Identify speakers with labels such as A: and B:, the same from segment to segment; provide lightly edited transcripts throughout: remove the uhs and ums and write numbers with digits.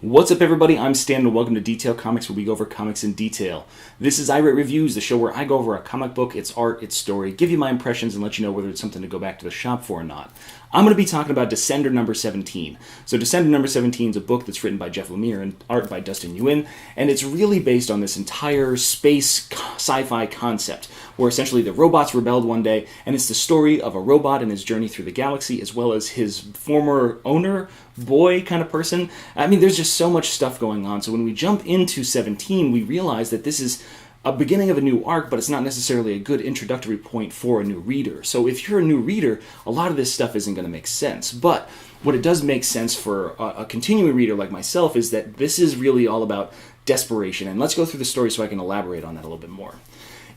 A: What's up, everybody? I'm Stan, and welcome to Detail Comics, where we go over comics in detail. This is iRate Reviews, the show where I go over a comic book, its art, its story, give you my impressions, and let you know whether it's something to go back to the shop for or not. I'm going to be talking about Descender number 17. So Descender number 17 is a book that's written by Jeff Lemire and art by Dustin Nguyen, and it's really based on this entire space sci-fi concept, where essentially the robots rebelled one day, and it's the story of a robot and his journey through the galaxy, as well as his former owner, boy kind of person. I mean, there's just so much stuff going on. So when we jump into 17, we realize that this is a beginning of a new arc, but it's not necessarily a good introductory point for a new reader. So if you're a new reader, a lot of this stuff isn't going to make sense. But what it does make sense for a continuing reader like myself is that this is really all about desperation. And let's go through the story so I can elaborate on that a little bit more.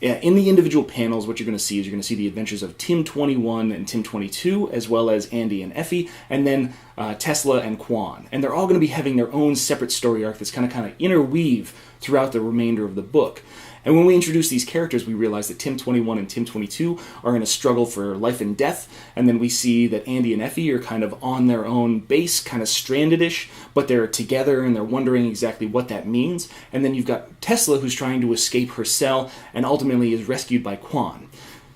A: In the individual panels, what you're going to see is you're going to see the adventures of Tim 21 and Tim 22, as well as Andy and Effie, and then Tesla and Quan. And they're all going to be having their own separate story arc that's kind of interweave throughout the remainder of the book. And when we introduce these characters, we realize that Tim 21 and Tim 22 are in a struggle for life and death, and then we see that Andy and Effie are kind of on their own base, kind of stranded-ish, but they're together and they're wondering exactly what that means. And then you've got Tesla, who's trying to escape her cell and ultimately is rescued by Quan.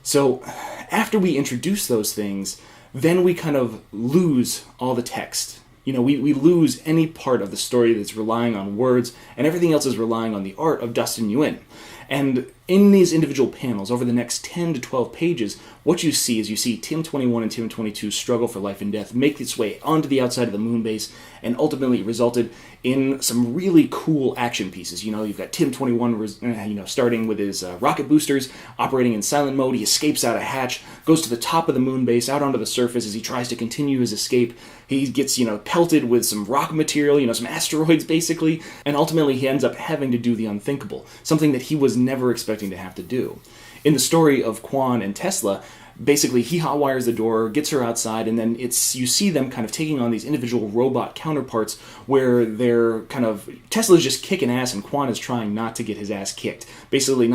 A: So after we introduce those things, then we kind of lose all the text. You know, we lose any part of the story that's relying on words, and everything else is relying on the art of Dustin Nguyen. And in these individual panels, over the next 10 to 12 pages, what you see is you see Tim 21 and Tim 22 struggle for life and death, make its way onto the outside of the moon base, and ultimately resulted in some really cool action pieces. You know, you've got Tim 21, starting with his rocket boosters, operating in silent mode. He escapes out a hatch, goes to the top of the moon base, out onto the surface as he tries to continue his escape. He gets, pelted with some rock material, some asteroids basically, and ultimately he ends up having to do the unthinkable, something that he was never expecting to have to do. In the story of Quan and Tesla, basically he hotwires the door, gets her outside, and then you see them kind of taking on these individual robot counterparts where they're Tesla's just kicking ass and Quan is trying not to get his ass kicked. Basically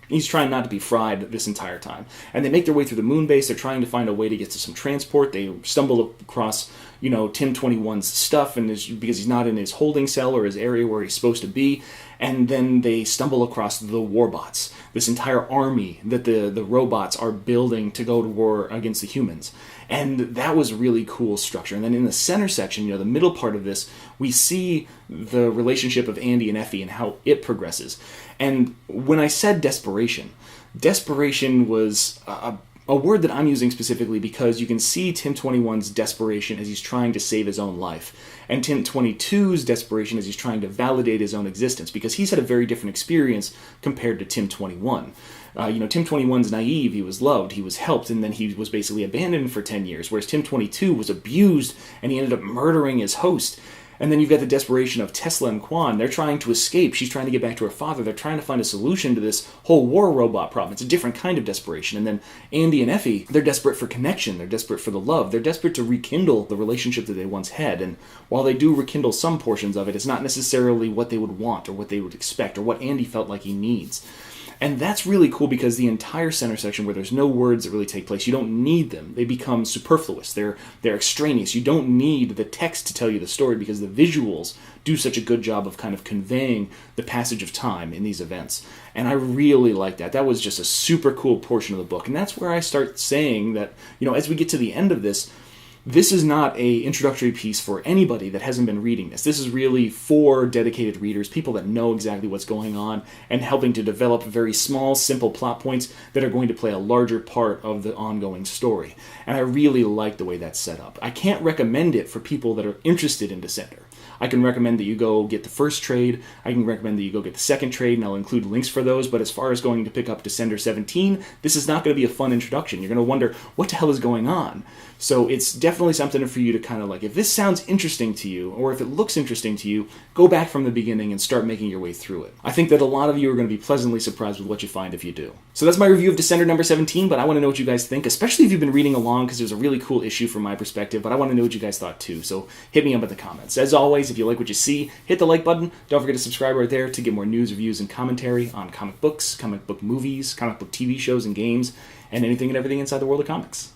A: he's trying not to be fried this entire time. And they make their way through the moon base, they're trying to find a way to get to some transport, they stumble across Tim 21's stuff, and because he's not in his holding cell or his area where he's supposed to be, and then they stumble across the Warbots, this entire army that the robots are building to go to war against the humans. And that was really cool structure. And then in the center section, the middle part of this, we see the relationship of Andy and Effie and how it progresses. And when I said desperation was a word that I'm using specifically because you can see Tim 21's desperation as he's trying to save his own life, and Tim 22's desperation as he's trying to validate his own existence, because he's had a very different experience compared to Tim 21. Tim 21's naive, he was loved, he was helped, and then he was basically abandoned for 10 years, whereas Tim 22 was abused, and he ended up murdering his host. And then you've got the desperation of Tesla and Quan. They're trying to escape. She's trying to get back to her father. They're trying to find a solution to this whole war robot problem. It's a different kind of desperation. And then Andy and Effie, they're desperate for connection. They're desperate for the love. They're desperate to rekindle the relationship that they once had. And while they do rekindle some portions of it, it's not necessarily what they would want or what they would expect or what Andy felt like he needs. And that's really cool because the entire center section where there's no words that really take place, you don't need them. They become superfluous. They're extraneous. You don't need the text to tell you the story because the visuals do such a good job of kind of conveying the passage of time in these events. And I really like that. That was just a super cool portion of the book. And that's where I start saying that, as we get to the end of this is not a introductory piece for anybody that hasn't been reading this. This is really for dedicated readers, people that know exactly what's going on, and helping to develop very small, simple plot points that are going to play a larger part of the ongoing story. And I really like the way that's set up. I can't recommend it for people that are interested in Descender. I can recommend that you go get the first trade. I can recommend that you go get the second trade, and I'll include links for those. But as far as going to pick up Descender 17, this is not going to be a fun introduction. You're going to wonder, what the hell is going on? So it's definitely something for you to kind of if this sounds interesting to you, or if it looks interesting to you, go back from the beginning and start making your way through it. I think that a lot of you are going to be pleasantly surprised with what you find if you do. So that's my review of Descender number 17, but I want to know what you guys think, especially if you've been reading along, because there's a really cool issue from my perspective, but I want to know what you guys thought too. So hit me up in the comments. As always, if you like what you see, hit the like button. Don't forget to subscribe right there to get more news, reviews, and commentary on comic books, comic book movies, comic book TV shows and games, and anything and everything inside the world of comics.